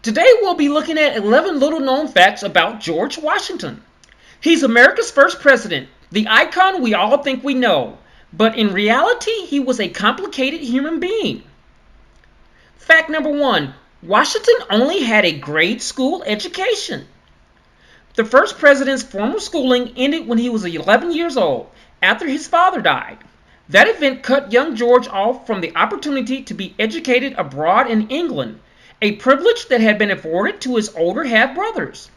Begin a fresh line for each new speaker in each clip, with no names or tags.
Today we'll be looking at 11 little known facts about George Washington. He's America's first president, the icon we all think we know, but in reality he was a complicated human being. Fact number 1. Washington only had a grade school education. The first president's formal schooling ended when he was 11 years old, after his father died. That event cut young George off from the opportunity to be educated abroad in England, a privilege that had been afforded to his older half-brothers.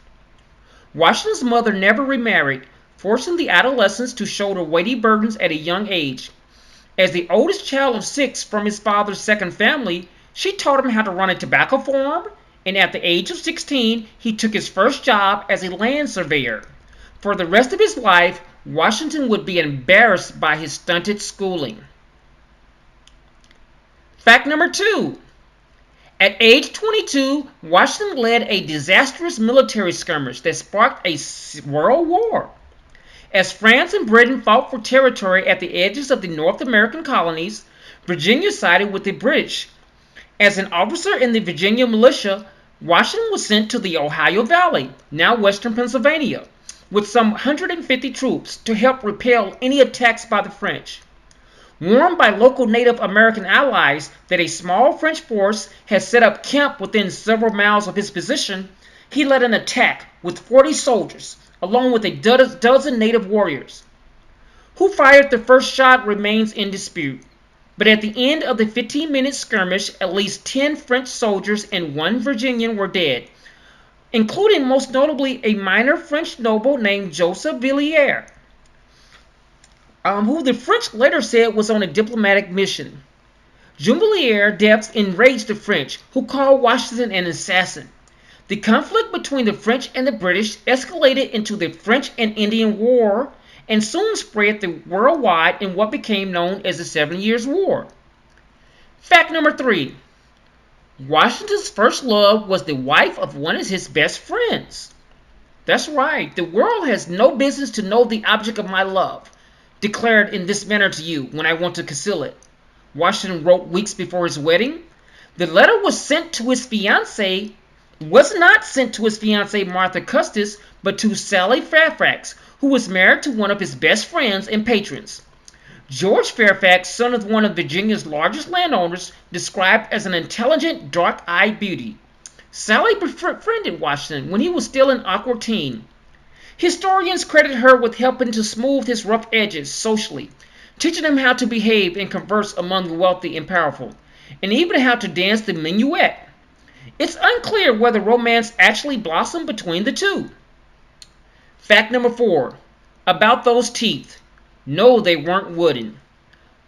Washington's mother never remarried, forcing the adolescents to shoulder weighty burdens at a young age. As the oldest child of 6 from his father's second family, she taught him how to run a tobacco farm, and at the age of 16, he took his first job as a land surveyor. For the rest of his life, Washington would be embarrassed by his stunted schooling. Fact number 2. At age 22, Washington led a disastrous military skirmish that sparked a world war. As France and Britain fought for territory at the edges of the North American colonies, Virginia sided with the British. As an officer in the Virginia militia, Washington was sent to the Ohio Valley, now western Pennsylvania, with some 150 troops to help repel any attacks by the French. Warned by local Native American allies that a small French force had set up camp within several miles of his position, he led an attack with 40 soldiers, along with a dozen native warriors. Who fired the first shot remains in dispute, but at the end of the 15-minute skirmish, at least 10 French soldiers and 1 Virginian were dead, including most notably a minor French noble named Joseph Villiers, who the French later said was on a diplomatic mission. Villiers' death enraged the French, who called Washington an assassin. The conflict between the French and the British escalated into the French and Indian War and soon spread worldwide in what became known as the 7 Years' War. Fact number 3. Washington's first love was the wife of one of his best friends. That's right, the world has no business to know the object of my love, declared in this manner to you when I want to conceal it, Washington wrote weeks before his wedding. The letter was not sent to his fiancée Martha Custis, but to Sally Fairfax, who was married to one of his best friends and patrons. George Fairfax, son of one of Virginia's largest landowners, described as an intelligent, dark-eyed beauty. Sally befriended Washington when he was still an awkward teen. Historians credit her with helping to smooth his rough edges socially, teaching him how to behave and converse among the wealthy and powerful, and even how to dance the minuet. It's unclear whether romance actually blossomed between the two. Fact number 4. About those teeth. No, they weren't wooden.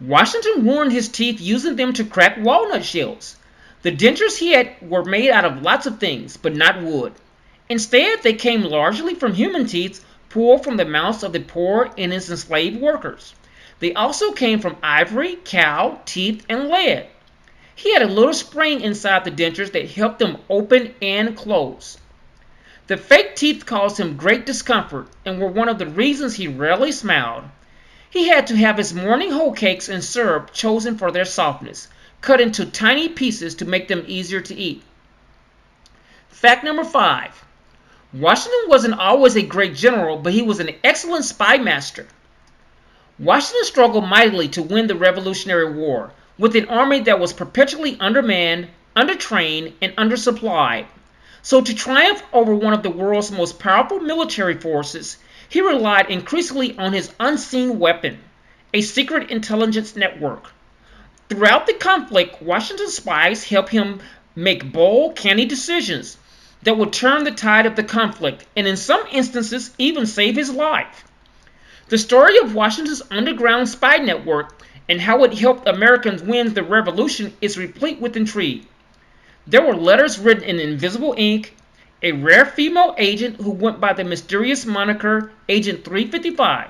Washington ruined his teeth using them to crack walnut shells. The dentures he had were made out of lots of things, but not wood. Instead, they came largely from human teeth pulled from the mouths of the poor and his enslaved workers. They also came from ivory, cow, teeth, and lead. He had a little spring inside the dentures that helped them open and close. The fake teeth caused him great discomfort and were one of the reasons he rarely smiled. He had to have his morning hoe cakes and syrup chosen for their softness, cut into tiny pieces to make them easier to eat. Fact number 5. Washington wasn't always a great general, but he was an excellent spy master. Washington struggled mightily to win the Revolutionary War, with an army that was perpetually undermanned, undertrained, and undersupplied. So to triumph over one of the world's most powerful military forces, he relied increasingly on his unseen weapon, a secret intelligence network. Throughout the conflict, Washington's spies helped him make bold, canny decisions that would turn the tide of the conflict, and in some instances even save his life. The story of Washington's underground spy network and how it helped Americans win the Revolution is replete with intrigue. There were letters written in invisible ink, a rare female agent who went by the mysterious moniker Agent 355,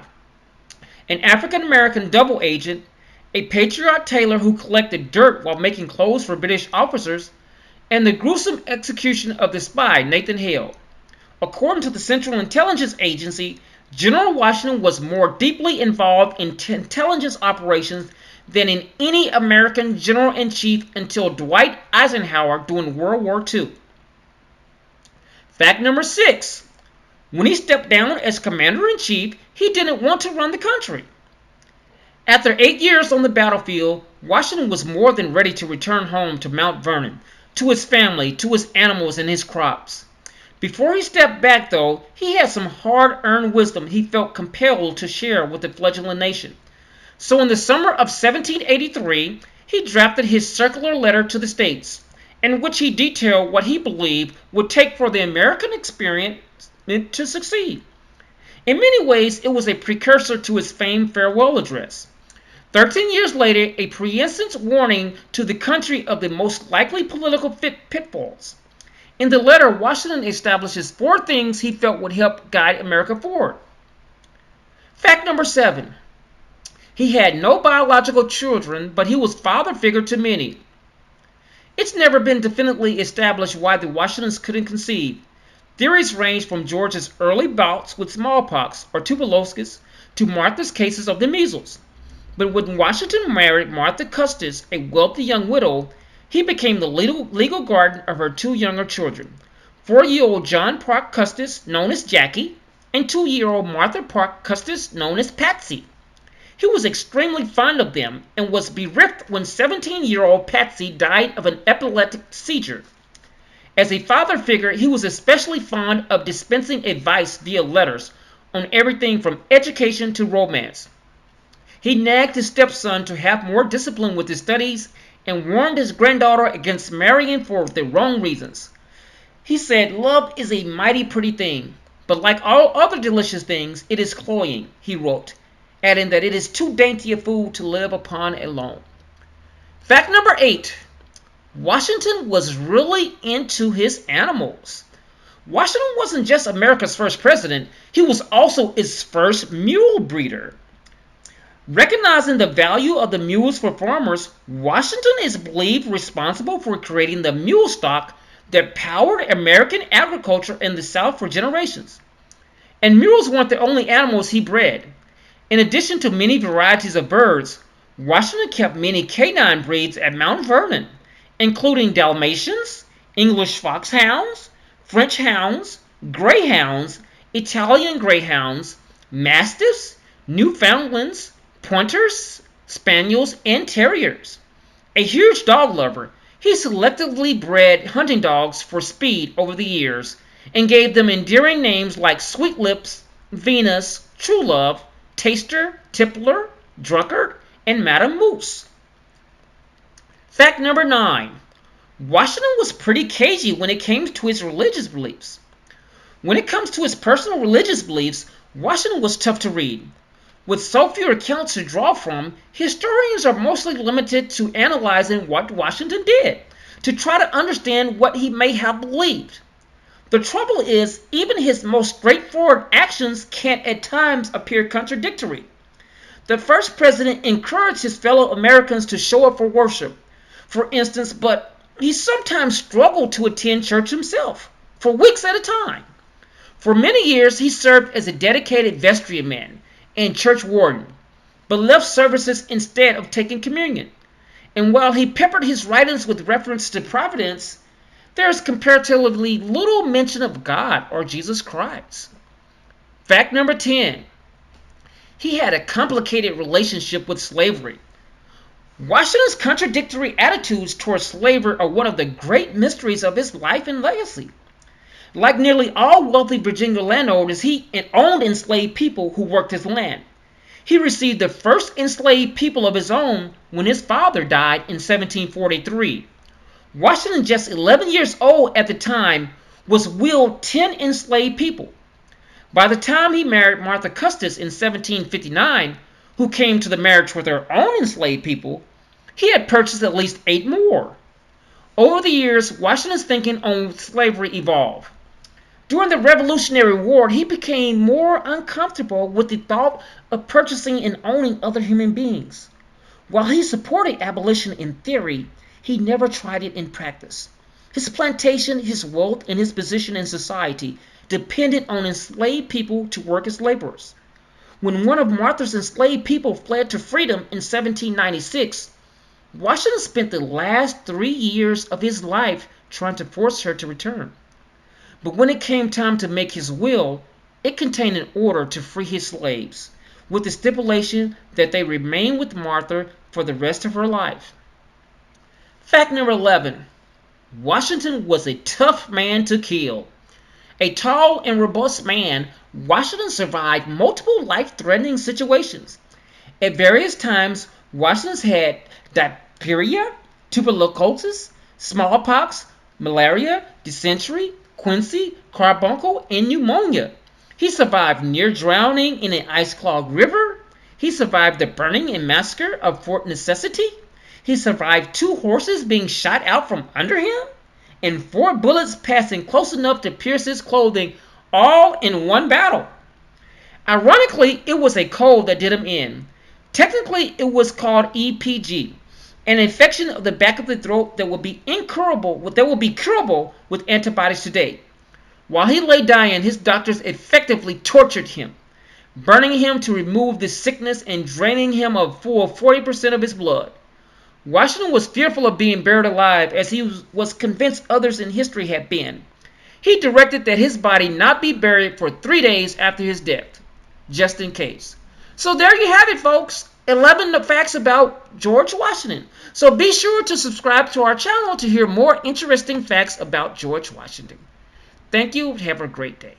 an African-American double agent, a patriot tailor who collected dirt while making clothes for British officers, and the gruesome execution of the spy Nathan Hale. According to the Central Intelligence Agency, General Washington was more deeply involved in intelligence operations than in any American general-in-chief until Dwight Eisenhower during World War II. Fact number 6. When he stepped down as commander-in-chief, he didn't want to run the country. After 8 years on the battlefield, Washington was more than ready to return home to Mount Vernon, to his family, to his animals, and his crops. Before he stepped back, though, he had some hard-earned wisdom he felt compelled to share with the fledgling nation. So in the summer of 1783, he drafted his circular letter to the states, in which he detailed what he believed would take for the American experiment to succeed. In many ways, it was a precursor to his famed farewell address. 13 years later, a prescient warning to the country of the most likely political pitfalls. In the letter, Washington establishes 4 things he felt would help guide America forward. Fact number 7. He had no biological children, but he was father figure to many. It's never been definitively established why the Washingtons couldn't conceive. Theories range from George's early bouts with smallpox or tuberculosis to Martha's cases of the measles. But when Washington married Martha Custis, a wealthy young widow, he became the legal guardian of her 2 younger children, 4-year-old John Parke Custis, known as Jackie, and 2-year-old Martha Parke Custis, known as Patsy. He was extremely fond of them and was bereft when 17-year-old Patsy died of an epileptic seizure. As a father figure, he was especially fond of dispensing advice via letters on everything from education to romance. He nagged his stepson to have more discipline with his studies and warned his granddaughter against marrying for the wrong reasons. He said, "Love is a mighty pretty thing, but like all other delicious things, it is cloying," he wrote, adding that it is too dainty a food to live upon alone. Fact number 8. Washington was really into his animals. Washington wasn't just America's first president, he was also its first mule breeder. Recognizing the value of the mules for farmers, Washington is believed responsible for creating the mule stock that powered American agriculture in the South for generations. And mules weren't the only animals he bred. In addition to many varieties of birds, Washington kept many canine breeds at Mount Vernon, including Dalmatians, English foxhounds, French hounds, greyhounds, Italian greyhounds, mastiffs, Newfoundlands, pointers, spaniels, and terriers. A huge dog lover, he selectively bred hunting dogs for speed over the years and gave them endearing names like Sweet Lips, Venus, True Love, Taster, Tippler, Drunkard, and Madam Moose. Fact number 9. Washington was pretty cagey when it came to his religious beliefs. When it comes to his personal religious beliefs, Washington was tough to read. With so few accounts to draw from, historians are mostly limited to analyzing what Washington did, to try to understand what he may have believed. The trouble is, even his most straightforward actions can at times appear contradictory. The first president encouraged his fellow Americans to show up for worship, for instance, but he sometimes struggled to attend church himself, for weeks at a time. For many years, he served as a dedicated vestryman and church warden, but left services instead of taking communion. And while he peppered his writings with reference to providence, there is comparatively little mention of God or Jesus Christ. Fact number 10. He had a complicated relationship with slavery. Washington's contradictory attitudes towards slavery are one of the great mysteries of his life and legacy. Like nearly all wealthy Virginia landowners, he owned enslaved people who worked his land. He received the first enslaved people of his own when his father died in 1743. Washington, just 11 years old at the time, was willed 10 enslaved people. By the time he married Martha Custis in 1759, who came to the marriage with her own enslaved people, he had purchased at least 8 more. Over the years, Washington's thinking on slavery evolved. During the Revolutionary War, he became more uncomfortable with the thought of purchasing and owning other human beings. While he supported abolition in theory, he never tried it in practice. His plantation, his wealth, and his position in society depended on enslaved people to work as laborers. When one of Martha's enslaved people fled to freedom in 1796, Washington spent the last 3 years of his life trying to force her to return. But when it came time to make his will, it contained an order to free his slaves, with the stipulation that they remain with Martha for the rest of her life. Fact number 11. Washington was a tough man to kill. A tall and robust man, Washington survived multiple life-threatening situations. At various times, Washington had diphtheria, tuberculosis, smallpox, malaria, dysentery, quinsy, carbuncle, and pneumonia. He survived near drowning in an ice-clogged river. He survived the burning and massacre of Fort Necessity. He survived 2 horses being shot out from under him, and 4 bullets passing close enough to pierce his clothing, all in one battle. Ironically, it was a cold that did him in. Technically, it was called EPG, an infection of the back of the throat that will be curable with antibiotics today. While he lay dying, his doctors effectively tortured him, burning him to remove the sickness and draining him of full 40% of his blood. Washington was fearful of being buried alive, as he was convinced others in history had been. He directed that his body not be buried for 3 days after his death, just in case. So there you have it, folks. 11 facts about George Washington. So be sure to subscribe to our channel to hear more interesting facts about George Washington. Thank you. Have a great day.